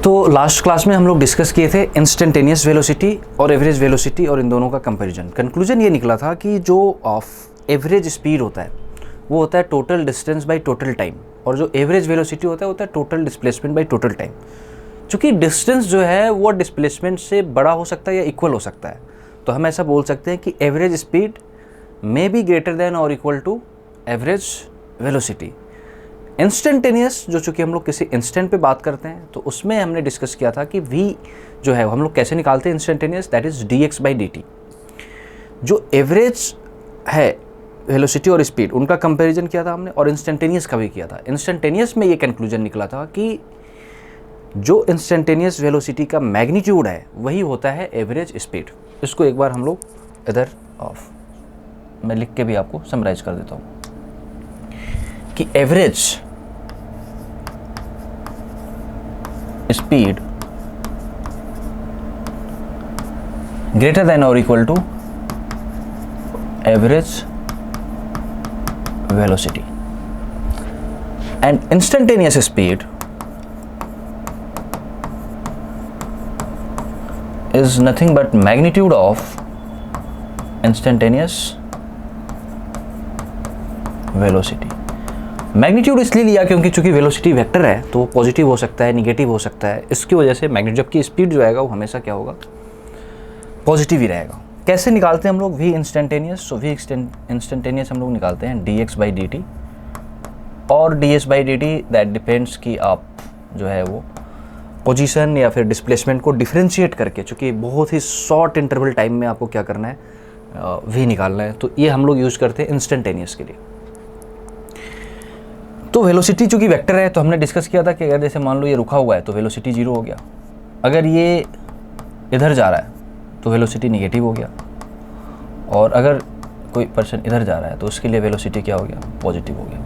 तो last class में हम लोग डिस्कस किए थे इंस्टेंटेनियस वेलोसिटी और एवरेज वेलोसिटी और इन दोनों का कंपैरिजन। कंक्लूजन ये निकला था कि जो एवरेज स्पीड होता है वो होता है total distance by total time, और जो एवरेज वेलोसिटी होता है total displacement by total time. चूँकि डिस्टेंस जो है वो डिस्प्लेसमेंट से बड़ा हो सकता है या इक्वल हो सकता है, तो हम ऐसा बोल सकते हैं कि average speed may be greater than और equal to average velocity. Instantaneous जो चूँकि हम लोग किसी इंस्टेंट पे बात करते हैं, तो उसमें हमने डिस्कस किया था कि v जो है हम लोग कैसे निकालते हैं इंस्टेंटेनियस, दैट इज़ dx/dt। जो एवरेज है वेलोसिटी और स्पीड, उनका कंपैरिजन किया था हमने, और इंस्टेंटेनियस का भी किया था। इंस्टेंटेनियस में ये कंक्लूजन निकला था कि जो इंस्टेंटेनियस वेलोसिटी का मैग्नीट्यूड है वही होता है एवरेज स्पीड। इसको एक बार हम लोग इधर मैं लिख के भी आपको समराइज कर देता हूँ कि एवरेज स्पीड ग्रेटर देन और equal to average velocity, and instantaneous speed is nothing but magnitude of instantaneous velocity। Magnitude इसलिए लिया क्योंकि चूंकि वेलोसिटी वेक्टर है तो पॉजिटिव हो सकता है, निगेटिव हो सकता है, इसकी वजह से मैग्नीट्यूड, जबकि स्पीड जो आएगा वो हमेशा क्या होगा, पॉजिटिव ही रहेगा। कैसे निकालते हैं हम लोग v instantaneous? So v instantaneous हम लोग निकालते हैं dx/dt, और ds/dt दैट डिपेंड्स कि आप जो है वो पोजीशन या फिर डिस्प्लेसमेंट को डिफरेंशिएट करके, चूँकि बहुत ही शॉर्ट इंटरवल टाइम में आपको क्या करना है, वी निकालना है, तो ये हम लोग यूज़ करते हैं इंस्टेंटेनियस के लिए। तो वेलोसिटी चूँकि वेक्टर है, तो हमने डिस्कस किया था कि अगर जैसे मान लो ये रुका हुआ है तो वेलोसिटी 0 हो गया, अगर ये इधर जा रहा है तो वेलोसिटी निगेटिव हो गया, और अगर कोई पर्सन इधर जा रहा है तो उसके लिए वेलोसिटी क्या हो गया, पॉजिटिव हो गया।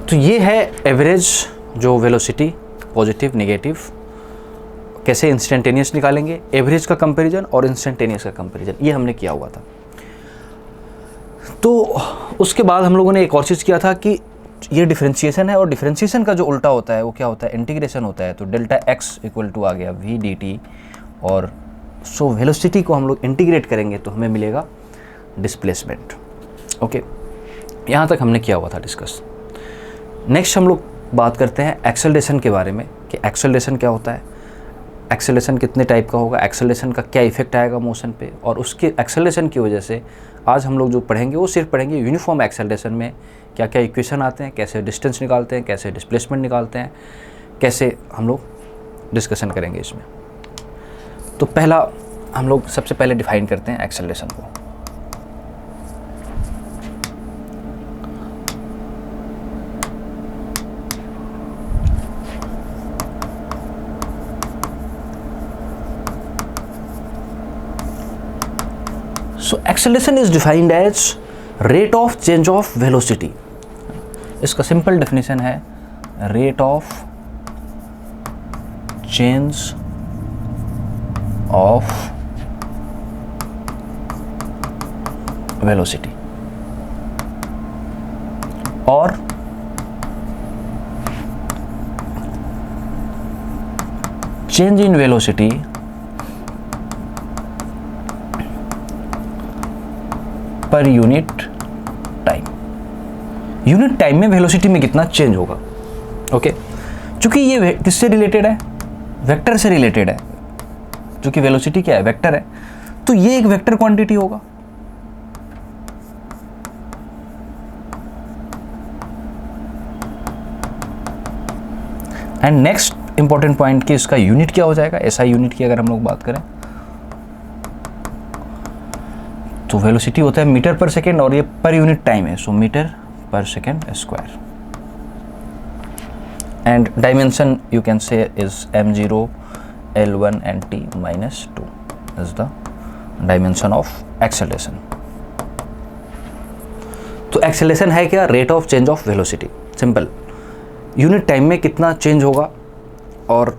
तो ये है एवरेज जो वेलोसिटी, पॉजिटिव निगेटिव। कैसे इंस्टेंटेनियस निकालेंगे, एवरेज का कंपैरिजन और इंस्टेंटेनियस का कंपैरिजन, ये हमने किया हुआ था। तो उसके बाद हम लोगों ने एक और चीज़ किया था कि ये डिफरेंशिएशन है, और डिफरेंशिएशन का जो उल्टा होता है वो क्या होता है, इंटीग्रेशन होता है। तो डेल्टा x इक्वल टू आ गया v dt, और सो वेलोसिटी को हम लोग इंटीग्रेट करेंगे तो हमें मिलेगा डिस्प्लेसमेंट। ओके, यहाँ तक हमने किया हुआ था डिस्कस। नेक्स्ट हम लोग बात करते हैं एक्सेलरेशन के बारे में कि एक्सेलरेशन क्या होता है, एक्सेलरेशन कितने टाइप का होगा, एक्सेलरेशन का क्या इफेक्ट आएगा मोशन पे, और उसके एक्सेलरेशन की वजह से आज हम लोग जो पढ़ेंगे वो सिर्फ पढ़ेंगे यूनिफॉर्म एक्सेलरेशन में क्या क्या इक्वेशन आते हैं, कैसे डिस्टेंस निकालते हैं, कैसे डिस्प्लेसमेंट निकालते हैं, कैसे हम लोग डिस्कशन करेंगे इसमें। तो पहला हम लोग सबसे पहले डिफाइन करते हैं एक्सेलरेशन को। So acceleration is defined as rate of change of velocity। इसका सिंपल डेफिनेशन है rate of change of velocity, और change in velocity पर यूनिट टाइम। यूनिट टाइम में वेलोसिटी में कितना चेंज होगा। ओके, चूंकि ये किससे रिलेटेड है, वेक्टर से रिलेटेड है। चूंकि वेलोसिटी क्या है, वेक्टर है, तो ये एक वेक्टर क्वांटिटी होगा। एंड नेक्स्ट इंपॉर्टेंट पॉइंट कि इसका यूनिट क्या हो जाएगा, एसआई यूनिट की अगर हम लोग बात करें तो वेलोसिटी होता है मीटर पर सेकेंड, और ये पर यूनिट टाइम है, सो मीटर पर second square. And dimension you can say is m0, l1 and t minus 2 is the dimension of acceleration. तो एक्सेलरेशन है क्या, rate of change of velocity. Simple, unit time में कितना चेंज होगा, और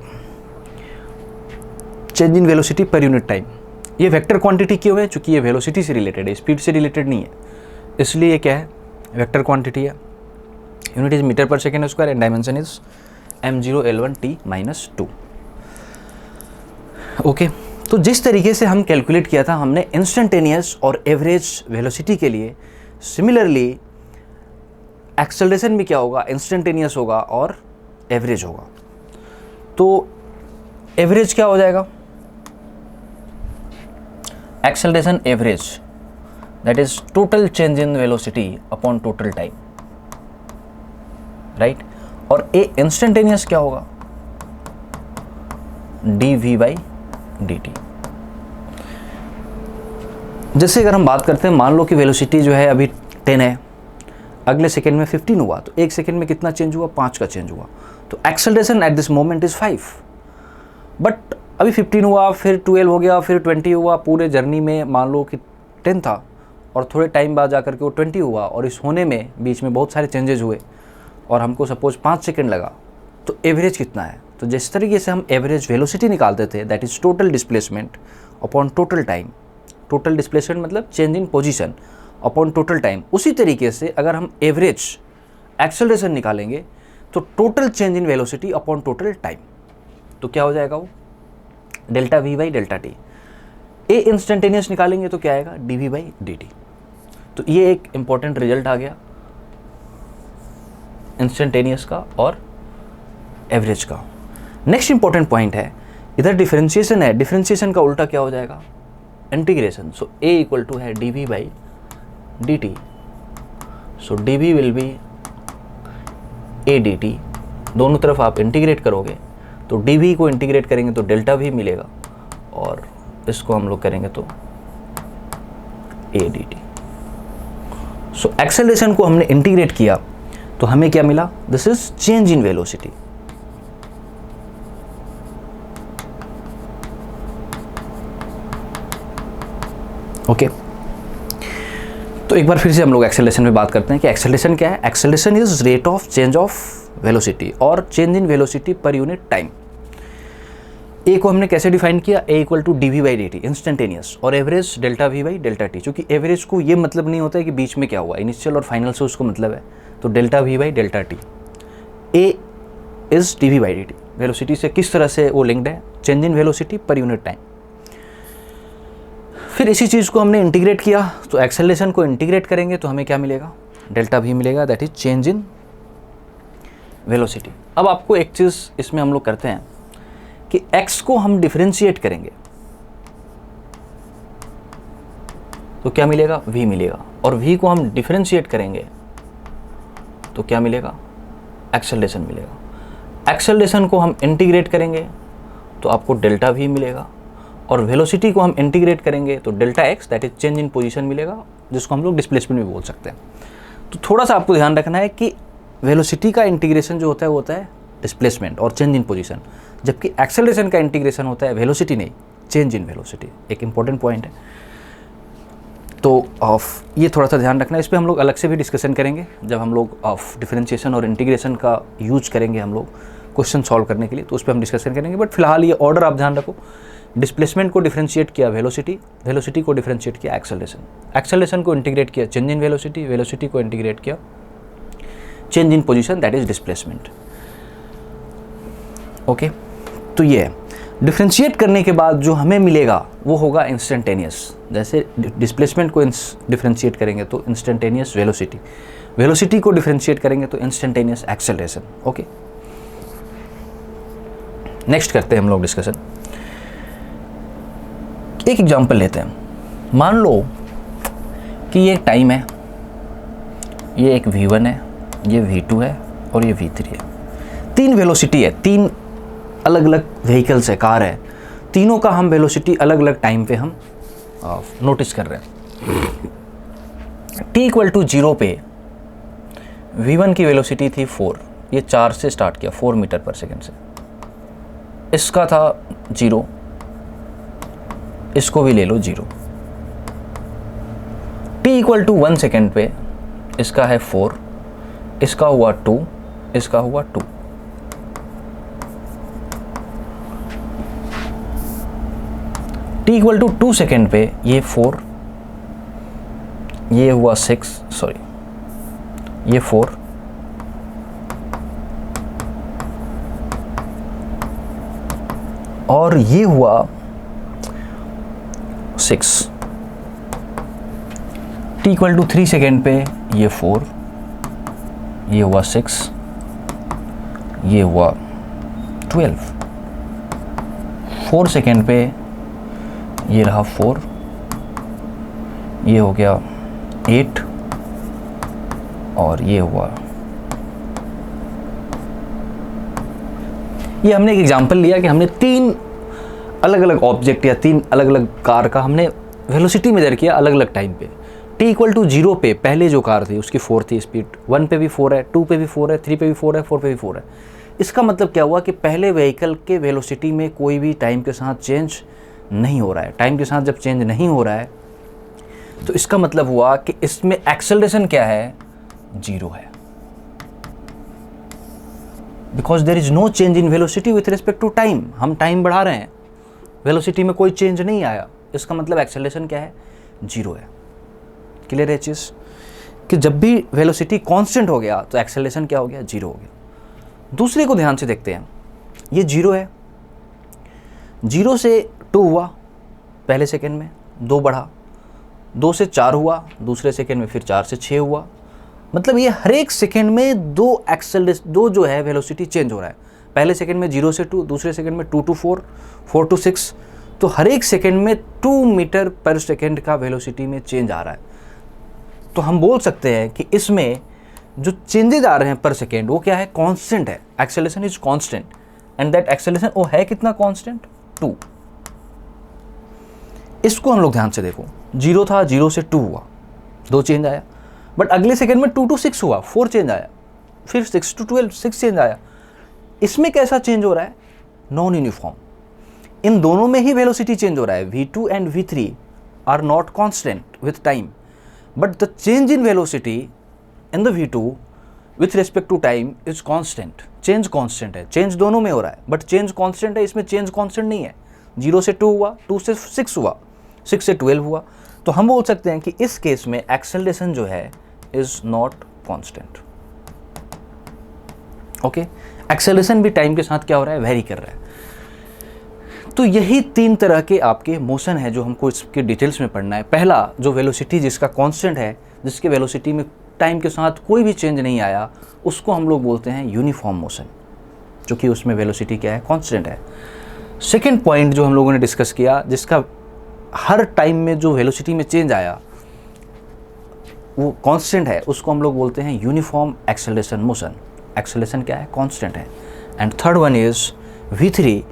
change in velocity per unit time. ये vector quantity क्यों है, चूंकि ये वेलोसिटी से रिलेटेड है, स्पीड से रिलेटेड नहीं है, इसलिए ये क्या है, वेक्टर क्वांटिटी है। यूनिट इज मीटर पर second square and dimension is m0L1t minus 2। Okay, तो जिस तरीके से हम कैलकुलेट किया था हमने इंस्टेंटेनियस और एवरेज वेलोसिटी के लिए, सिमिलरली एक्सेलरेशन भी क्या होगा, इंस्टेंटेनियस होगा और एवरेज होगा। तो एवरेज क्या हो जाएगा, acceleration average that is total change in velocity upon total time, right. और ए इंस्टेंटेनियस क्या होगा, dv/dt। जैसे अगर हम बात करते हैं, मान लो कि वेलोसिटी जो है अभी 10 है, अगले सेकेंड में 15 हुआ, तो एक सेकेंड में कितना चेंज हुआ, 5 का चेंज हुआ। तो acceleration at this moment is 5, but अभी 15 हुआ, फिर 12 हो गया, फिर 20 हुआ। पूरे जर्नी में मान लो कि 10 था और थोड़े टाइम बाद जाकर के वो 20 हुआ, और इस होने में बीच में बहुत सारे चेंजेस हुए और हमको सपोज 5 सेकेंड लगा, तो एवरेज कितना है। तो जिस तरीके से हम एवरेज वेलोसिटी निकालते थे, that is total displacement upon total time, total displacement मतलब change in position upon total time, उसी तरीके से अगर हम एवरेज एक्सेलरेशन निकालेंगे तो total change in velocity upon total time, तो क्या हो जाएगा वो डेल्टा v/डेल्टा t। ए इंस्टेंटेनियस निकालेंगे तो क्या आएगा, dv/dt। तो ये एक इंपॉर्टेंट रिजल्ट आ गया इंस्टेंटेनियस का और एवरेज का। नेक्स्ट इंपॉर्टेंट पॉइंट है, इधर डिफरेंशिएशन है, डिफरेंशिएशन का उल्टा क्या हो जाएगा, integration. So a equal to है dv/dt, so dv will be a dt। दोनों तरफ आप इंटीग्रेट करोगे तो dv को इंटीग्रेट करेंगे तो डेल्टा v मिलेगा, और इसको हम लोग करेंगे तो a dt। सो एक्सेलरेशन को हमने इंटीग्रेट किया तो हमें क्या मिला, this is change in velocity. Okay, तो एक बार फिर से हम लोग एक्सेलरेशन में बात करते हैं कि एक्सेलरेशन क्या है। Acceleration is rate of change of velocity or change in velocity per unit time. A को हमने कैसे डिफाइन किया, A equal to dv/dt instantaneous, और एवरेज डेल्टा v/डेल्टा t। चूंकि एवरेज को ये मतलब नहीं होता है कि बीच में क्या हुआ, इनिशियल और फाइनल से उसको मतलब है, तो डेल्टा v/डेल्टा t। A is dv/dt, velocity से किस तरह से वो लिंक्ड है, change in velocity per unit time. फिर इसी चीज़ को हमने इंटीग्रेट किया, तो एक्सेलरेशन को इंटीग्रेट करेंगे तो हमें क्या मिलेगा, डेल्टा v मिलेगा, that is change in velocity. अब आपको एक चीज़ इसमें हम लोग करते हैं कि x को हम डिफरेंशिएट करेंगे तो क्या मिलेगा, v मिलेगा, और v को हम डिफरेंशिएट करेंगे तो क्या मिलेगा, एक्सेलरेशन मिलेगा। एक्सेलरेशन को हम इंटीग्रेट करेंगे तो आपको डेल्टा v मिलेगा, और वेलोसिटी को हम इंटीग्रेट करेंगे तो delta x that is change in position मिलेगा, जिसको हम लोग डिस्प्लेसमेंट भी बोल सकते हैं। तो थोड़ा सा आपको ध्यान रखना है कि वेलोसिटी का इंटीग्रेशन जो होता है वो होता है डिस्प्लेसमेंट और चेंज इन पोजीशन, जबकि एक्सेलरेशन का इंटीग्रेशन होता है वेलोसिटी नहीं, चेंज इन वेलोसिटी। एक इंपॉर्टेंट पॉइंट है, तो ऑफ ये थोड़ा सा ध्यान रखना है। इस पर हम लोग अलग से भी डिस्कशन करेंगे जब हम लोग ऑफ डिफरेंशिएशन और इंटीग्रेशन का यूज करेंगे हम लोग क्वेश्चन सॉल्व करने के लिए, तो उस पर हम डिस्कशन करेंगे। बट फिलहाल ये ऑर्डर आप ध्यान रखो, डिस्प्लेसमेंट को डिफरेंशिएट किया वेलोसिटी, वेलोसिटी को डिफरेंशिएट किया एक्सेलरेशन, एक्सेलरेशन को इंटीग्रेट किया चेंज इन वेलोसिटी, वेलोसिटी को इंटीग्रेट किया change in position that is displacement. Okay, तो ये है। डिफरेंशिएट करने के बाद जो हमें मिलेगा वो होगा इंस्टेंटेनियस। जैसे डिस्प्लेसमेंट को डिफरेंशिएट करेंगे तो इंस्टेंटेनियस वेलोसिटी, वेलोसिटी को डिफरेंशिएट करेंगे तो इंस्टेंटेनियस एक्सेलरेशन। ओके, नेक्स्ट करते हैं हम लोग डिस्कशन। एक एग्जांपल लेते हैं। मान लो कि ये टाइम है, ये एक v1 है, ये v2 है और ये v3 है। तीन वेलोसिटी है, तीन अलग अलग व्हीकल्स है, कार है, तीनों का हम वेलोसिटी अलग अलग टाइम पे हम नोटिस कर रहे हैं। t इक्वल टू 0 पे v1 की वेलोसिटी थी 4, ये 4 से स्टार्ट किया 4 मीटर पर सेकेंड से, इसका था 0, इसको भी ले लो 0। t इक्वल टू 1 सेकेंड पे इसका है 4, इसका हुआ 2, इसका हुआ 2। t इक्वल टू 2 सेकेंड पे ये 4, ये हुआ 6, सॉरी ये 4, और ये हुआ 6, t इक्वल टू 3 सेकेंड पे ये 4, ये हुआ 6, ये हुआ 12, 4 सेकेंड पे ये रहा 4, ये हो गया 8 और ये हुआ। ये हमने एक एग्जांपल लिया कि हमने 3 अलग अलग ऑब्जेक्ट या 3 अलग अलग कार का हमने वेलोसिटी मेजर किया अलग अलग टाइम पे। t इक्वल टू 0 पे पहले जो कार थी उसकी 4 थी स्पीड, 1 पे भी 4 है, 2 पे भी 4 है, 3 पे भी 4 है, 4 पे भी 4 है। इसका मतलब क्या हुआ कि पहले व्हीकल के वेलोसिटी में कोई भी टाइम के साथ चेंज नहीं हो रहा है। टाइम के साथ जब चेंज नहीं हो रहा है तो इसका मतलब हुआ कि इसमें एक्सेलरेशन क्या है, 0 है, because there is no change in velocity with respect to time. हम टाइम बढ़ा रहे हैं, वेलोसिटी में कोई चेंज नहीं आया, इसका मतलब एक्सेलरेशन क्या है, 0 है। क्लियर है चीज़ कि जब भी वेलोसिटी कांस्टेंट हो गया तो एक्सेलरेशन क्या हो गया, 0 हो गया। दूसरे को ध्यान से देखते हैं, ये 0 है, 0 से 2 हुआ पहले सेकेंड में, 2 बढ़ा, 2 से 4 हुआ दूसरे सेकेंड में, फिर 4 से 6 हुआ। मतलब ये हर एक सेकेंड में 2 जो है वेलोसिटी चेंज हो रहा है। पहले सेकेंड में 0 से 2, दूसरे सेकेंड में 2 to 4, 4 to 6, तो हर एक सेकेंड में 2 मीटर पर सेकेंड का वेलोसिटी में चेंज आ रहा है। तो हम बोल सकते हैं कि इसमें जो चेंजेज आ रहे हैं पर सेकेंड वो क्या है, कांस्टेंट है। Acceleration is constant and that acceleration वो है कितना, कांस्टेंट, 2। इसको हम लोग ध्यान से देखो, 0 था, 0 से 2 हुआ, 2 चेंज आया, बट अगले सेकेंड में 2 to 6 हुआ, 4 चेंज आया, फिर 6 to 12, 6 चेंज आया। इसमें कैसा चेंज हो रहा है, नॉन यूनिफॉर्म। इन दोनों में ही वेलोसिटी चेंज हो रहा है। V2 and V3 are not constant with time, but the change in velocity in the V2 with respect to time is constant. Change constant है, चेंज दोनों में हो रहा है, बट चेंज कांस्टेंट है, इसमें चेंज कांस्टेंट नहीं है। 0 से 2 हुआ, 2 से 6 हुआ, 6 से 12 हुआ। तो हम बोल सकते हैं कि इस केस में एक्सेलरेशन जो है is not constant. Okay, acceleration भी टाइम के साथ क्या हो रहा है, वेरी कर रहा है। तो यही 3 तरह के आपके मोशन है जो हमको इसके डिटेल्स में पढ़ना है। पहला, जो वेलोसिटी जिसका कांस्टेंट है, जिसके वेलोसिटी में टाइम के साथ कोई भी चेंज नहीं आया, उसको हम लोग बोलते हैं यूनिफॉर्म मोशन, जो कि उसमें वेलोसिटी क्या है, कांस्टेंट है। सेकेंड पॉइंट जो हम लोगों ने डिस्कस किया, जिसका हर टाइम में जो वेलोसिटी में चेंज आया वो कांस्टेंट है, उसको हम लोग बोलते हैं यूनिफॉर्म एक्सेलरेशन मोशन। एक्सेलरेशन क्या है, कांस्टेंट है। And third one is V3,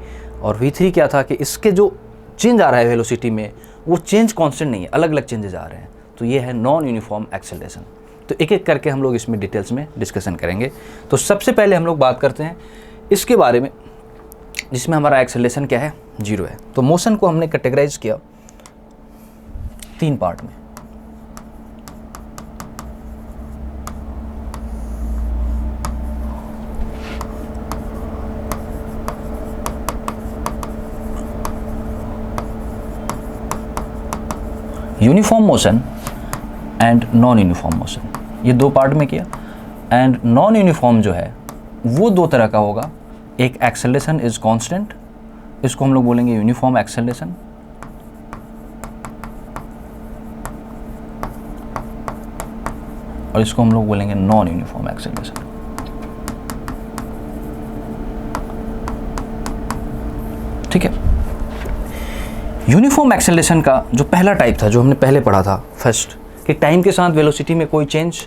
और V3 क्या था कि इसके जो चेंज आ रहा है वेलोसिटी में वो चेंज कांस्टेंट नहीं है, अलग अलग चेंजेस आ रहे हैं, तो ये है नॉन यूनिफॉर्म एक्सेलरेशन। तो एक एक करके हम लोग इसमें डिटेल्स में डिस्कशन करेंगे। तो सबसे पहले हम लोग बात करते हैं इसके बारे में जिसमें हमारा एक्सेलरेशन क्या है, 0 है। तो मोशन को हमने कैटेगराइज किया 3 पार्ट में। Uniform motion and non uniform motion, ये 2 पार्ट में किया। एंड नॉन यूनिफॉर्म जो है वो 2 तरह का होगा। एक एक्सेलरेशन इज कांस्टेंट, इसको हम लोग बोलेंगे यूनिफॉर्म एक्सेलरेशन, और इसको हम लोग बोलेंगे नॉन यूनिफॉर्म एक्सेलरेशन। ठीक है, यूनिफॉर्म एक्सेलरेशन का जो पहला टाइप था, जो हमने पहले पढ़ा था फर्स्ट, कि टाइम के साथ वेलोसिटी में कोई चेंज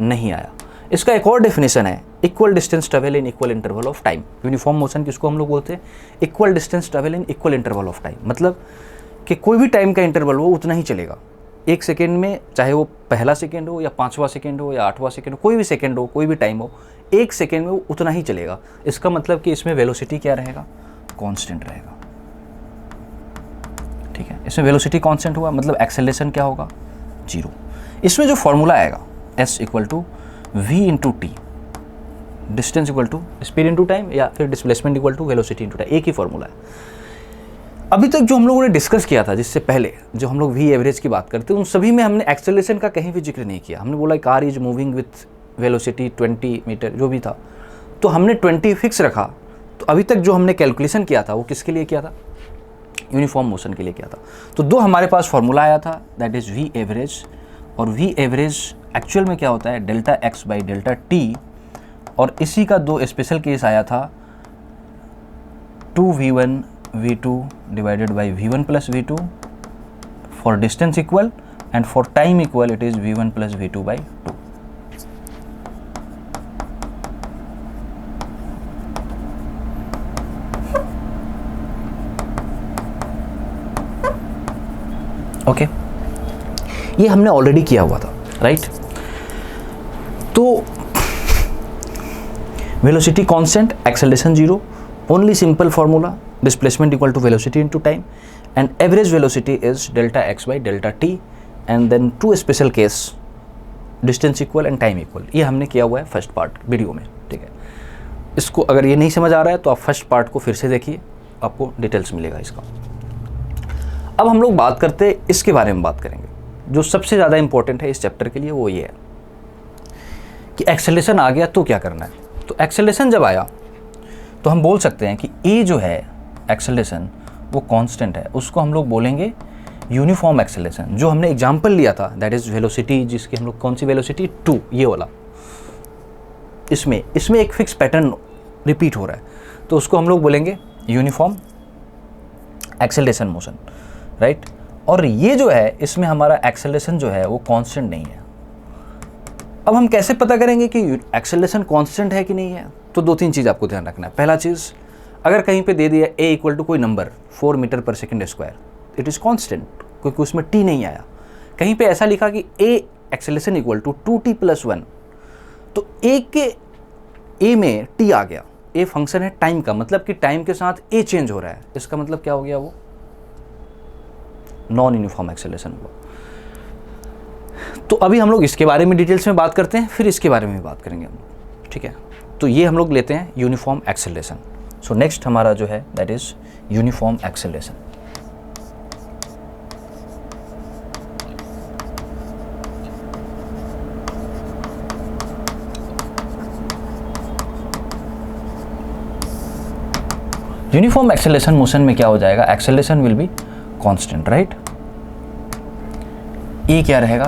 नहीं आया, इसका एक और डेफिनेशन है, equal distance travel in equal interval of time. Uniform motion किसको हम लोग बोलते हैं, equal distance travel in equal interval of time. मतलब कि कोई भी टाइम का इंटरवल हो उतना ही चलेगा। 1 सेकेंड में, चाहे वो पहला सेकेंड हो या 5वां सेकेंड हो या 8वां सेकेंड हो, कोई भी सेकेंड हो, कोई भी टाइम हो, 1 सेकेंड में वो उतना ही चलेगा। इसका मतलब कि इसमें वेलोसिटी क्या रहेगा, कांस्टेंट रहेगा। ठीक है, इसमें वेलोसिटी कांस्टेंट हुआ, मतलब एक्सेलरेशन क्या होगा, 0। इसमें जो फॉर्मूला आएगा S equal to V into t, distance equal to speed into time, या फिर displacement equal to velocity into time, एक ही फॉर्मूला है। अभी तक जो हम लोगों ने डिस्कस किया था, जिससे पहले जो हम लोग V एवरेज की बात करते हैं, उन सभी में हमने एक्सेलरेशन का कहीं भी जिक्र नहीं किया। हमने बोला car is moving with velocity 20 metre, जो भी था, तो हमने 20 फिक्स रखा। तो तो अभी तक जो हमने कैलकुलेशन किया था वो किसके लिए किया था, यूनिफॉर्म मोशन के लिए किया था। तो दो हमारे पास फॉर्मूला आया था, दैट इज़ वी एवरेज, और वी एवरेज एक्चुअल में क्या होता है delta x by delta T, और इसी का दो स्पेशल केस आया था 2v1 v2 divided by v1 plus v2 for distance equal, and for time equal it is v1 plus v2 by 2। Okay, ये हमने ऑलरेडी किया हुआ था, राइट। तो velocity constant, acceleration zero, only simple formula, displacement equal to velocity into time, and average velocity is delta x by delta t, and then two special case, distance equal and time equal. ये हमने किया हुआ है first part video में, ठीक है। इसको अगर ये नहीं समझ आ रहा है तो आप फर्स्ट पार्ट को फिर से देखिए, आपको डिटेल्स मिलेगा इसका। अब हम लोग बात करते हैं इसके बारे में बात करेंगे, जो सबसे ज़्यादा इंपॉर्टेंट है इस चैप्टर के लिए, वो ये है कि एक्सेलरेशन आ गया तो क्या करना है। तो एक्सेलरेशन जब आया तो हम बोल सकते हैं कि ए जो है एक्सेलरेशन वो कांस्टेंट है, उसको हम लोग बोलेंगे यूनिफॉर्म एक्सेलरेशन। जो हमने एग्जांपल लिया था दैट इज़ वेलोसिटी, जिसकी हम लोग कौन सी वेलोसिटी 2, ये वाला, इसमें एक फिक्स पैटर्न रिपीट हो रहा है, तो उसको हम लोग बोलेंगे यूनिफॉर्म एक्सेलरेशन मोशन, राइट। और ये जो है इसमें हमारा एक्सेलरेशन जो है वो कांस्टेंट नहीं है। अब हम कैसे पता करेंगे कि एक्सेलरेशन कांस्टेंट है कि नहीं है, तो दो तीन चीज़ आपको ध्यान रखना है। पहला चीज़, अगर कहीं पे दे दिया a इक्वल टू कोई नंबर 4 मीटर पर second square, it is constant, क्योंकि उसमें t नहीं आया। कहीं पे ऐसा लिखा कि a acceleration equal to 2t + 1, तो a में t आ गया, a फंक्शन है टाइम का, मतलब कि टाइम के साथ a चेंज हो रहा है, इसका मतलब क्या हो गया, वो नॉन यूनिफॉर्म एक्सेलरेशन हुआ। तो अभी हम लोग इसके बारे में डिटेल्स में बात करते हैं, फिर इसके बारे में भी बात करेंगे हम लोग, ठीक है। तो ये हम लोग लेते हैं यूनिफॉर्म एक्सेलरेशन। सो नेक्स्ट हमारा जो है that is uniform acceleration. Uniform acceleration motion में क्या हो जाएगा, acceleration will be constant, right. A क्या रहेगा,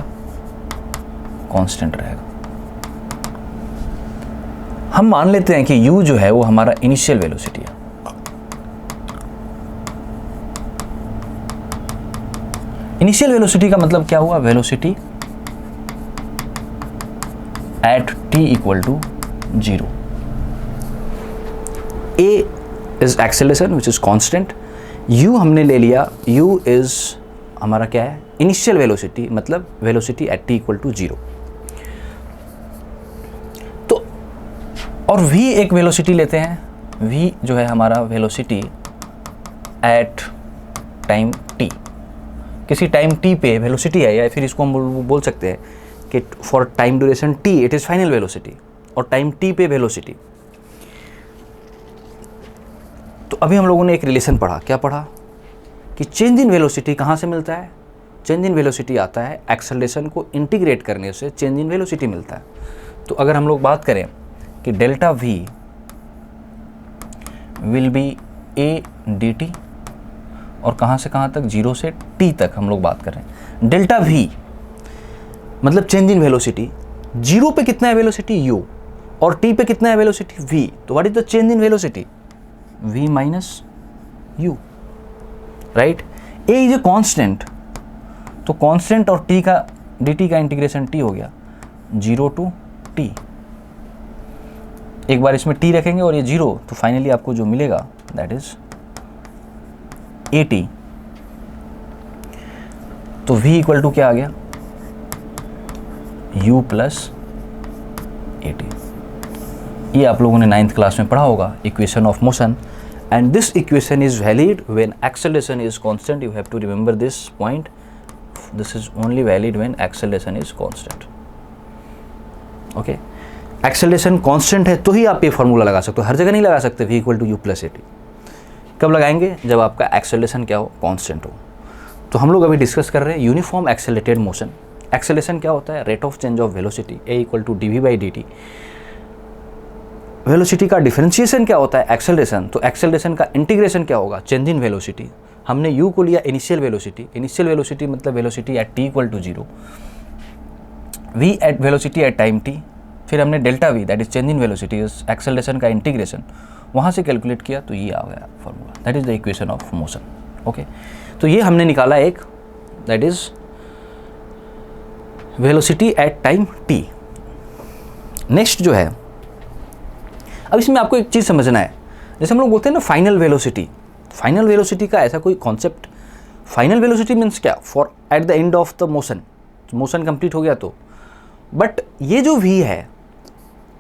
कांस्टेंट रहेगा। हम मान लेते हैं कि u जो है वो हमारा इनिशियल वेलोसिटी है। इनिशियल वेलोसिटी का मतलब क्या हुआ, velocity at t equal to 0। a is acceleration which is constant, u हमने ले लिया, u इज हमारा क्या है, इनिशियल वेलोसिटी, मतलब velocity at t equal to 0। तो और v एक वेलोसिटी लेते हैं, v जो है हमारा वेलोसिटी एट टाइम t, किसी टाइम t पे वेलोसिटी है, या फिर इसको हम बोल सकते हैं कि for time duration t it is final velocity, और टाइम t पे वेलोसिटी। तो अभी हम लोगों ने एक रिलेशन पढ़ा, क्या पढ़ा कि चेंज इन वेलोसिटी कहाँ से मिलता है, चेंज इन वेलोसिटी आता है एक्सेलरेशन को इंटीग्रेट करने से चेंज इन वेलोसिटी मिलता है। तो अगर हम लोग बात करें कि delta v will be a dt, और कहाँ से कहाँ तक, 0 से t तक हम लोग बात कर रहे हैं। डेल्टा v मतलब चेंज इन वेलोसिटी, 0 पे कितना है वेलोसिटी u, और t पे कितना है वेलोसिटी v, तो what is the change in velocity, v minus u, right. a is a constant, तो कांस्टेंट और t का dt का इंटीग्रेशन t हो गया 0 टू t। एक बार इसमें t रखेंगे और ये 0, तो फाइनली आपको जो मिलेगा दैट इज at। तो v इक्वल टू क्या आ गया, u प्लस at। ये आप लोगों ने 9th क्लास में पढ़ा होगा, equation of motion, and this equation is valid when acceleration is constant. You have to remember this point. This is only valid when acceleration is constant. Okay, acceleration constant है तो ही आप ये formula लगा सकते हो, हर जगह नहीं लगा सकते v equal to u plus at। कब लगाएंगे, जब आपका एक्सेलरेशन क्या हो, कांस्टेंट हो। तो हम लोग अभी डिस्कस कर रहे हैं यूनिफॉर्म एक्सेलरेटेड मोशन। एक्सेलरेशन क्या होता है, rate of change of velocity, a equal to dv by dt। Velocity का डिफरेंशिएशन क्या होता है, एक्सेलरेशन, तो एक्सेलरेशन का इंटीग्रेशन क्या होगा, चेंज इन वेलोसिटी। हमने u को लिया इनिशियल वेलोसिटी मतलब velocity at t equal to 0, v at velocity at time t, फिर हमने delta v that is change in velocity acceleration का इंटीग्रेशन वहाँ से कैलकुलेट किया, तो ये आ गया formula, that is the equation of motion. Okay, तो ये हमने निकाला एक, that is velocity at time t। Next जो है, अब इसमें आपको एक चीज़ समझना है, जैसे हम लोग बोलते हैं ना फाइनल वेलोसिटी का ऐसा कोई कॉन्सेप्ट, फाइनल वेलोसिटी मीन्स क्या, for at the end of the motion complete हो गया तो, बट ये जो v है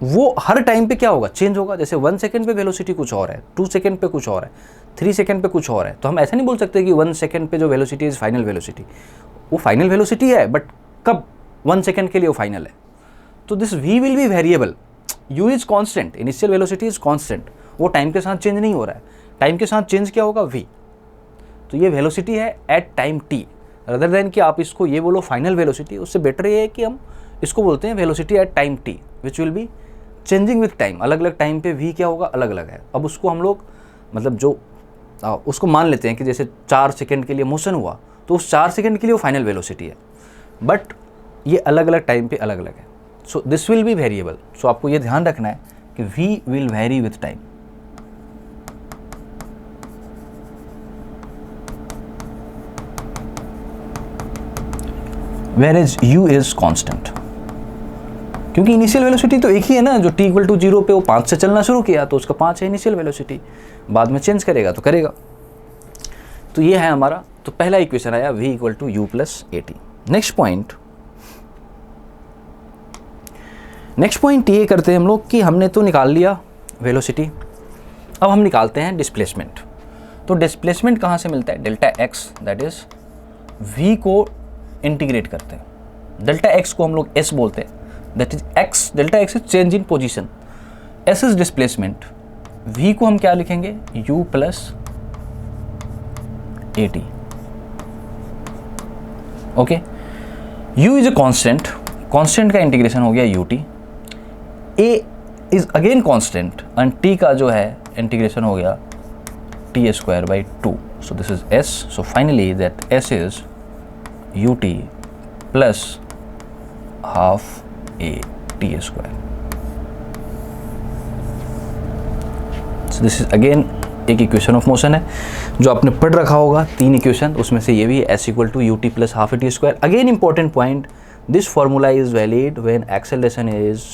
वो हर टाइम पे क्या होगा, चेंज होगा। जैसे 1 सेकेंड पे वेलोसिटी कुछ और है, 2 सेकेंड पे कुछ और है, 3 सेकेंड पे कुछ और है, तो हम ऐसा नहीं बोल सकते कि 1 सेकेंड पे जो वेलोसिटी इज फाइनल वेलोसिटी, वो फाइनल वेलोसिटी है, बट कब, 1 सेकेंड के लिए वो फाइनल है। तो this v will be variable, u is constant, initial velocity is constant, वो टाइम के साथ चेंज नहीं हो रहा है, टाइम के साथ चेंज क्या होगा, v। तो ये वेलोसिटी है at time t, rather than कि आप इसको ये बोलो फाइनल वेलोसिटी, उससे बेटर ये है कि हम इसको बोलते हैं velocity at time t which will be changing with time. अलग अलग टाइम पे v क्या होगा, अलग अलग है। अब उसको हम लोग मतलब जो उसको मान लेते हैं कि जैसे 4 सेकेंड के लिए मोशन हुआ, तो उस 4 सेकेंड के लिए वो फाइनल वेलोसिटी है, बट ये अलग अलग टाइम पे अलग अलग है। So this will be variable, so आपको ये ध्यान रखना है कि v will vary with time. Where is u is constant, क्योंकि इनिशियल वेलोसिटी तो एक ही है ना, जो t इक्वल टू 0 पे वो 5 से चलना शुरू किया तो उसका 5 है इनिशियल वेलोसिटी, बाद में चेंज करेगा तो करेगा। तो ये है हमारा, तो पहला इक्वेशन आया v equal to u plus at। Next point ये करते हैं हम लोग कि हमने तो निकाल लिया वेलोसिटी, अब हम निकालते हैं डिस्प्लेसमेंट। तो डिस्प्लेसमेंट कहाँ से मिलता है, delta x, that is v को इंटीग्रेट करते हैं, डेल्टा x को हम लोग s बोलते हैं, that is x, delta x is change in position, s is displacement, v को हम क्या लिखेंगे, u plus at। Okay, u is a constant का इंटीग्रेशन हो गया ut, a is again constant and t का जो है इंटीग्रेशन हो गया t square by 2, so this is s, so finally that s is ut plus half a t square. So this is again एक equation of motion है जो आपने पढ़ रखा होगा, 3 इक्वेशन, उसमें से ये भी s equal to ut plus half a t square. Again important point, this formula is valid when acceleration is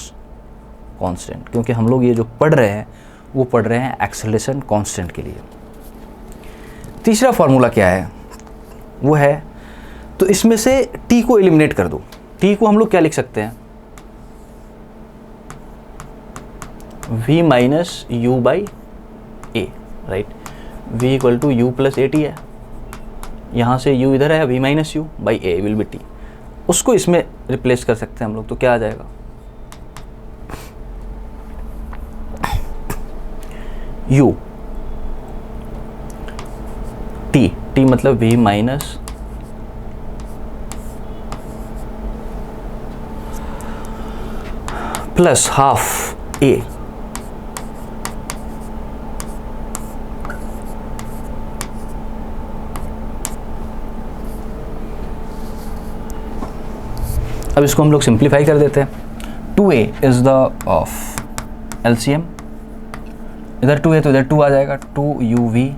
constant, क्योंकि हम लोग ये जो पढ़ रहे हैं वो पढ़ रहे हैं एक्सेलरेशन कांस्टेंट के लिए। तीसरा फॉर्मूला क्या है, वो है, तो इसमें से t को एलिमिनेट कर दो, t को हम लोग क्या लिख सकते हैं, v minus u by a, right, v equal to u plus a t है, यहाँ से u इधर है, v minus u by a will be t, उसको इसमें रिप्लेस कर सकते हैं हम लोग, तो क्या आ जाएगा, u t मतलब v minus plus half a, अब इसको हम लोग सिंप्लीफाई कर देते हैं। 2a is the of LCM, इधर 2 है तो इधर 2 आ जाएगा, 2uv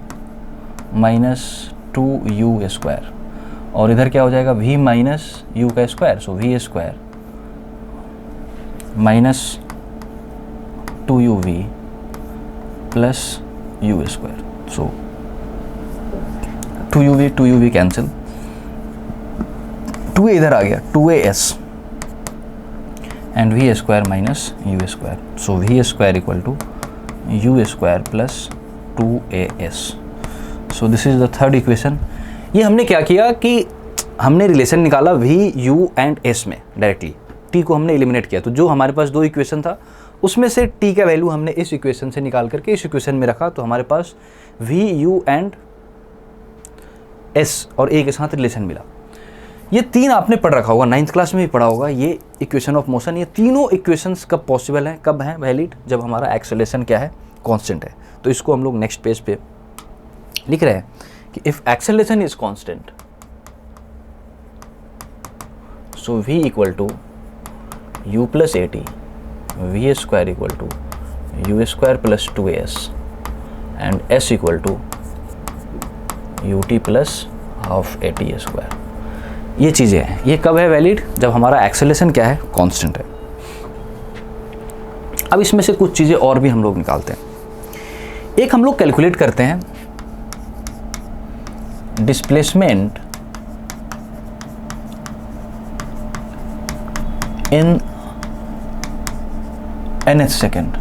माइनस 2u स्क्वायर, और इधर क्या हो जाएगा, v माइनस u का square, so v square minus 2uv plus u square, so 2uv cancel, 2a इधर आ गया, 2as and v square minus u square, so v square equal to u square plus 2as। So this is the third equation. ये हमने क्या किया कि हमने relation निकाला v, u एंड s में डायरेक्टली, t को हमने एलिमिनेट किया, तो जो हमारे पास 2 इक्वेशन था उसमें से t का वैल्यू हमने इस इक्वेशन से निकाल करके इस इक्वेशन में रखा, तो हमारे पास v, u एंड s और a के साथ रिलेशन मिला। ये तीन आपने पढ़ रखा होगा, 9th क्लास में भी पढ़ा होगा, ये इक्वेशन ऑफ मोशन। ये तीनों इक्वेशंस कब पॉसिबल हैं, कब हैं वैलिड, जब हमारा एक्सेलरेशन क्या है, कांस्टेंट है। तो इसको हम लोग नेक्स्ट पेज पे लिख रहे हैं कि if acceleration is constant so v equal to u plus a t, v square equal to u square plus 2as and s equal to u t plus half a t square. ये चीज़ें हैं, ये कब है valid, जब हमारा acceleration क्या है, कांस्टेंट है। अब इसमें से कुछ चीज़ें और भी हम लोग निकालते हैं। एक हम लोग कैलकुलेट करते हैं डिस्प्लेसमेंट इन nth सेकेंड।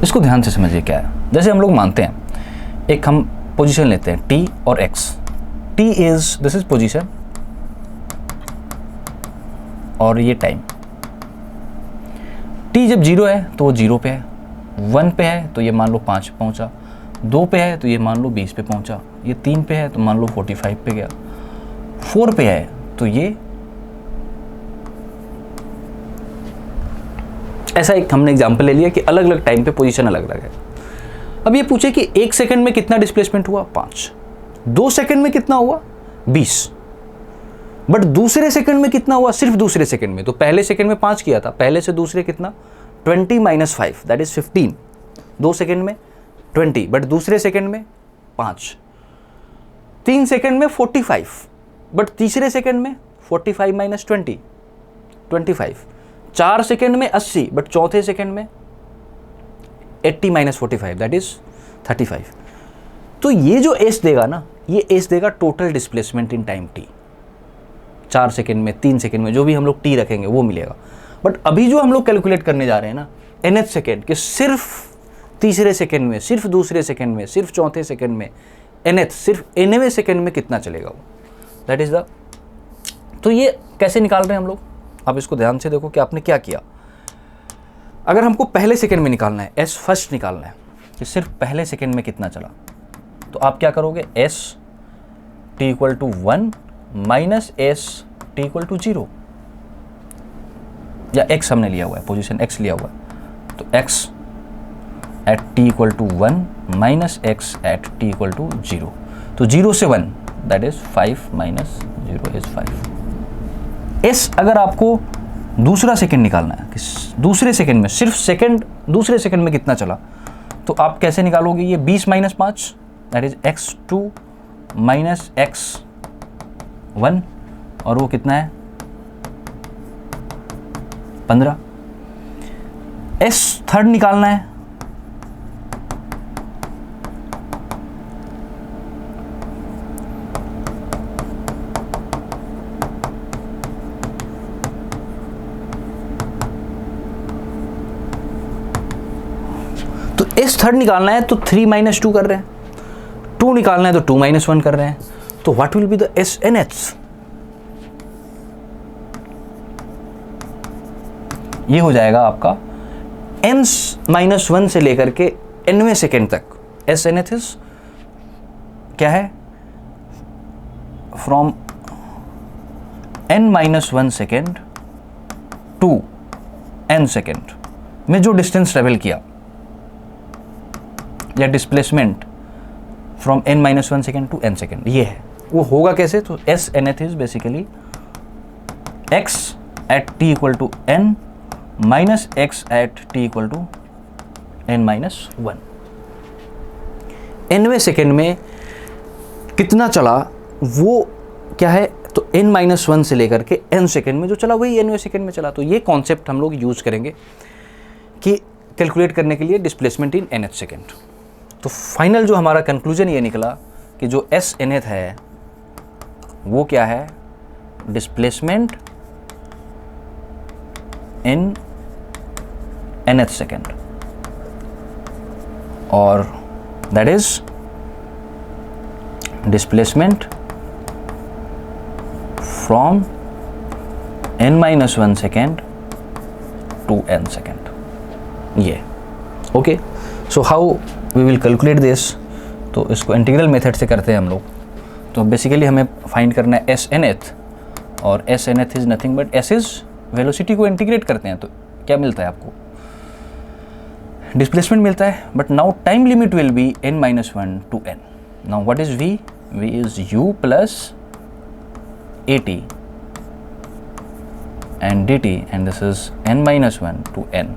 इसको ध्यान से समझिए क्या है। जैसे हम लोग मानते हैं, एक हम पोजीशन लेते हैं t और x। t is, this is position और ये टाइम। t जब 0 है तो वो 0 पे है, 1 पे है तो ये मान लो 5 पे पहुंचा, 2 पे है तो ये मान लो 20 पे पहुंचा, ये 3 पे है तो मान लो 45 पे गया, 4 पे है तो ये ऐसा एक हमने एग्जांपल ले लिया कि अलग अलग टाइम पे पोजीशन अलग अलग है। अब ये पूछे कि 1 सेकंड में कितना डिस्प्लेसमेंट हुआ, 5। 2 सेकंड में कितना हुआ, 20। बट दूसरे सेकंड में कितना हुआ, सिर्फ दूसरे सेकंड में। तो पहले सेकंड में 5 किया था, पहले से दूसरे कितना, 20 माइनस 5 दैट इज 15। 2 सेकंड में 20, बट दूसरे सेकंड में 5। 3 सेकंड में 45, बट तीसरे सेकंड में 45 माइनस 20 25। 4 सेकंड में 80, बट चौथे सेकंड में 80 माइनस 45 दैट इज 35। तो ये जो एस देगा ना, ये एस देगा total displacement in time T. 4 second में, 3 सेकंड में, जो भी हम लोग टी रखेंगे वो मिलेगा। बट अभी जो हम लोग कैलकुलेट करने जा रहे हैं ना, nth सेकेंड, कि सिर्फ तीसरे सेकंड में, सिर्फ दूसरे सेकंड में, सिर्फ चौथे सेकंड में, nth सिर्फ nवें सेकंड में कितना चलेगा वो, दैट इज द। तो ये कैसे निकाल रहे हैं हम लोग, आप इसको ध्यान से देखो कि आपने क्या किया। अगर हमको पहले सेकंड में निकालना है, एस फर्स्ट निकालना है कि सिर्फ पहले सेकंड में कितना चला, तो आप क्या करोगे, s t equal to 1 minus s t equal to 0, या x हमने लिया हुआ है, पोजीशन x लिया हुआ है, तो x at t equal to 1 minus x at t equal to 0। तो 0 से 1 दैट इज 5 माइनस 0 इज 5। एस अगर आपको दूसरा सेकंड निकालना है कि दूसरे सेकंड में, सिर्फ सेकंड दूसरे सेकंड में कितना चला, तो आप कैसे निकालोगे, ये 20 minus 5 that is x2 minus x1, और वो कितना है 15। एस थर्ड निकालना है, तो एस थर्ड निकालना है तो 3 माइनस 2 कर रहे हैं, 2 निकालना है तो 2 माइनस 1 कर रहे हैं, तो what will be the s n h. ये हो जाएगा आपका n माइनस 1 से लेकर के nवें सेकेंड तक। एस एन एच क्या है, from n minus 1 second to n second में जो डिस्टेंस ट्रेवल किया, या displacement from n minus 1 second to n second, ये है। वो होगा कैसे, तो s nth is basically x at t equal to n minus x at t equal to n minus 1। nवें सेकेंड में कितना चला वो क्या है, तो n माइनस 1 से लेकर के n सेकेंड में जो चला वही nवें सेकेंड में चला। तो ये कॉन्सेप्ट हम लोग यूज करेंगे कि कैलकुलेट करने के लिए डिस्प्लेसमेंट इन nth सेकेंड। तो फाइनल जो हमारा कंक्लूजन ये निकला कि जो एस nth है वो क्या है, डिस्प्लेसमेंट इन nth सेकेंड, और that is displacement from n minus 1 second to n second. ये okay. So how we will calculate this, तो इसको इंटीग्रल मेथड से करते हैं हम लोग। तो बेसिकली हमें फाइंड करना है एस एन एथ, और एस एन एथ is nothing but S is velocity को इंटीग्रेट करते हैं तो क्या मिलता है आपको, डिस्प्लेसमेंट मिलता है. But now time limit will be n-1 to n. Now what is v? v is u plus at and dt, and this is n-1 to n.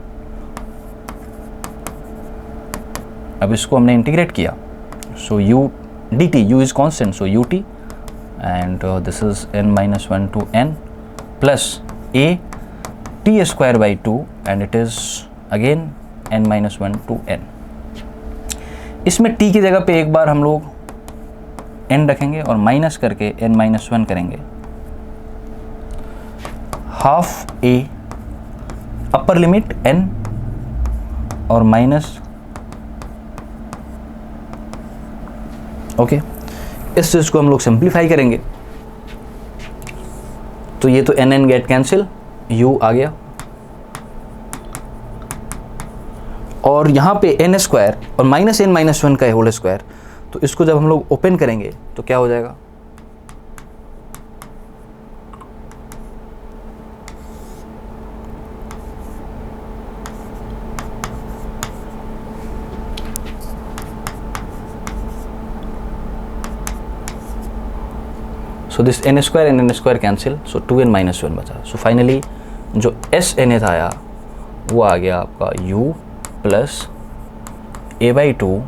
अब इसको हमने इंटीग्रेट किया, so u dt, u is constant, so ut, and this is n-1 to n plus a t square by 2, and it is again n-1 to n. इसमें t की जगह पे एक बार हम लोग n रखेंगे और माइनस करके n-1 करेंगे. Half a upper limit n और माइनस, ओके. इस चीज को हम लोग सिंप्लीफाई करेंगे तो ये तो n गेट कैंसिल, u आ गया, और यहाँ पे n स्क्वायर और माइनस n-1 का होल स्क्वायर, तो इसको जब हम लोग ओपन करेंगे तो क्या हो जाएगा, so this n square and n square cancel, so 2n-1 बचा. सो फाइनली जो एस एन एथ आया वो आ गया आपका u प्लस a/2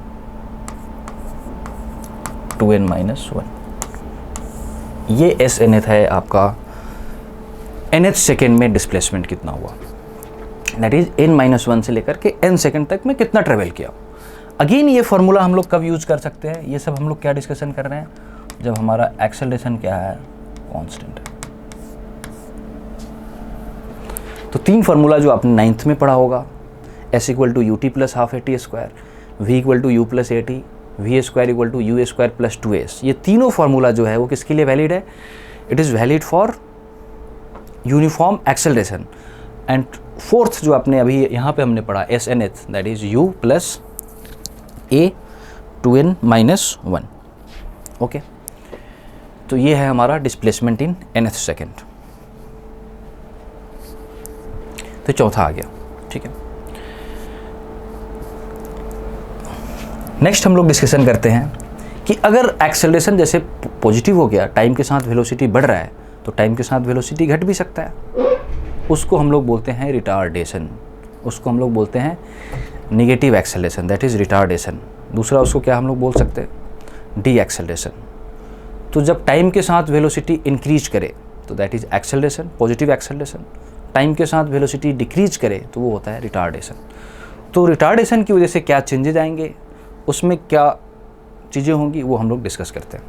2n-1. ये एस एन एथ है आपका nth सेकेंड में डिस्प्लेसमेंट कितना हुआ, दैट इज n-1 से लेकर के n सेकेंड तक में कितना ट्रेवल किया. अगेन ये फॉर्मूला हम लोग कब यूज कर सकते हैं, ये सब हम लोग क्या डिस्कशन कर रहे हैं, जब हमारा एक्सेलरेशन क्या है, कांस्टेंट है. तो तीन फार्मूला जो आपने 9th में पढ़ा होगा, s equal to u t plus half a t square, v equal to u plus a t, v square equal to u square plus 2s, ये तीनों फार्मूला जो है वो किसके लिए वैलिड है, it is valid for uniform acceleration. And fourth जो आपने अभी यहाँ पे हमने पढ़ा एस एन एथ, that is u plus a 2n-1. Okay, तो ये है हमारा डिस्प्लेसमेंट इन nth सेकेंड. तो चौथा आ गया, ठीक है. नेक्स्ट हम लोग डिस्कशन करते हैं कि अगर एक्सेलरेशन जैसे पॉजिटिव हो गया, टाइम के साथ वेलोसिटी बढ़ रहा है, तो टाइम के साथ वेलोसिटी घट भी सकता है. उसको हम लोग बोलते हैं रिटार्डेशन, उसको हम लोग बोलते हैं negative acceleration, that is retardation. दूसरा उसको क्या हम लोग बोल सकते हैं, डी एक्सेलरेशन. तो जब टाइम के साथ वेलोसिटी इंक्रीज करे तो that is acceleration, positive acceleration. Time के साथ वेलोसिटी डिक्रीज करे तो वो होता है रिटार्डेशन. तो रिटार्डेशन की वजह से क्या चेंजेज आएंगे, उसमें क्या चीज़ें होंगी, वो हम लोग डिस्कस करते हैं.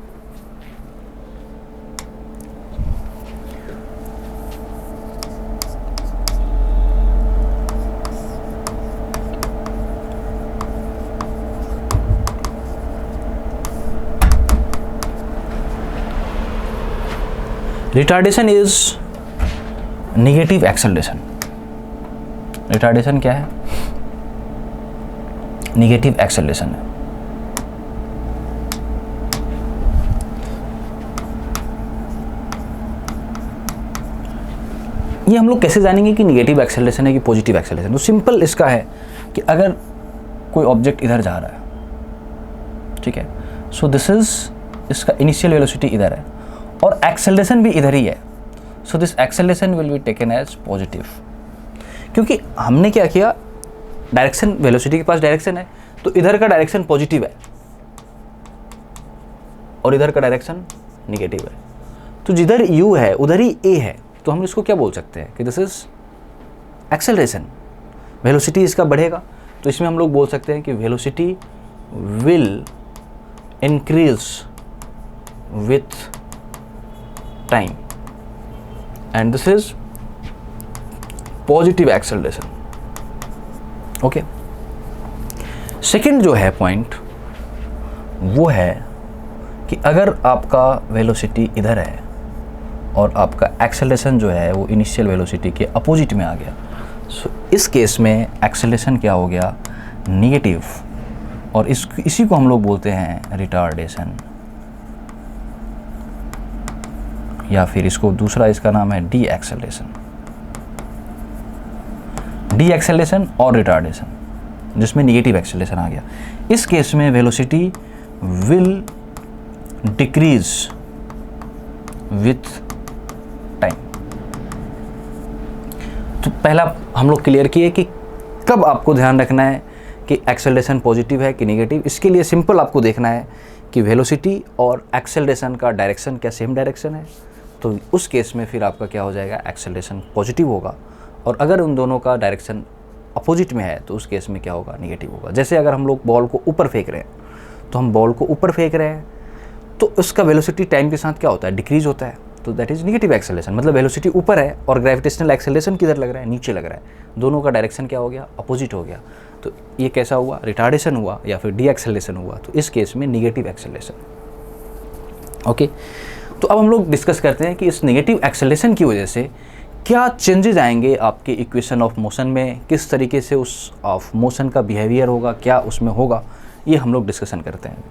Retardation is negative acceleration. Retardation क्या है, निगेटिव एक्सेलरेशन है. ये हम लोग कैसे जानेंगे कि निगेटिव एक्सेलरेशन है कि पॉजिटिव एक्सेलरेशन. तो सिंपल इसका है कि अगर कोई ऑब्जेक्ट इधर जा रहा है, ठीक है, सो दिस इज, इसका इनिशियल वेलोसिटी इधर है और एक्सेलरेशन भी इधर ही है, so this acceleration will be taken as positive. क्योंकि हमने क्या किया, डायरेक्शन, वेलोसिटी के पास डायरेक्शन है, तो इधर का डायरेक्शन पॉजिटिव है और इधर का डायरेक्शन निगेटिव है. तो जिधर u है उधर ही a है, तो हम इसको क्या बोल सकते हैं कि दिस इज एक्सेलरेशन. वेलोसिटी इसका बढ़ेगा तो इसमें हम लोग बोल सकते हैं कि velocity will increase with time and this is positive acceleration. Okay, second जो है पॉइंट वो है कि अगर आपका वेलोसिटी इधर है और आपका एक्सेलरेशन जो है वो इनिशियल वेलोसिटी के अपोजिट में आ गया, सो इस केस में एक्सेलरेशन क्या हो गया, निगेटिव, और इसी को हम लोग बोलते हैं रिटार्डेशन. या फिर इसको दूसरा इसका नाम है डी एक्सेलरेशन। डी एक्सेलरेशन और रिटार्डेशन, जिसमें निगेटिव एक्सेलरेशन आ गया। इस केस में velocity will decrease with time. तो पहला हम लोग क्लियर किए कि कब आपको ध्यान रखना है कि एक्सेलरेशन पॉजिटिव है कि नेगेटिव। इसके लिए सिंपल आपको देखना है कि वेलोसिटी और एक्सेलरेशन का डायरेक्शन क्या सेम डायरेक्शन है, तो उस केस में फिर आपका क्या हो जाएगा, एक्सेलरेशन पॉजिटिव होगा। और अगर उन दोनों का डायरेक्शन अपोजिट में है तो उस केस में क्या होगा, नेगेटिव होगा। जैसे अगर हम लोग बॉल को ऊपर फेंक रहे हैं, तो हम बॉल को ऊपर फेंक रहे हैं तो उसका वेलोसिटी टाइम के साथ क्या होता है, डिक्रीज होता है, तो दैट इज़ नेगेटिव एक्सेलरेशन। मतलब वेलोसिटी ऊपर है और ग्रेविटेशनल एक्सेलरेशन किधर लग रहा है, नीचे लग रहा है, दोनों का डायरेक्शन क्या हो गया, अपोजिट हो गया। तो ये कैसा हुआ, रिटार्डेशन हुआ या फिर डी एक्सेलरेशन हुआ। तो इस केस में नेगेटिव एक्सेलरेशन। ओके, तो अब हम लोग डिस्कस करते हैं कि इस नेगेटिव एक्सेलरेशन की वजह से क्या चेंजेज आएंगे आपके इक्वेशन ऑफ मोशन में, किस तरीके से उस ऑफ मोशन का बिहेवियर होगा, क्या उसमें होगा, ये हम लोग डिस्कशन करते हैं।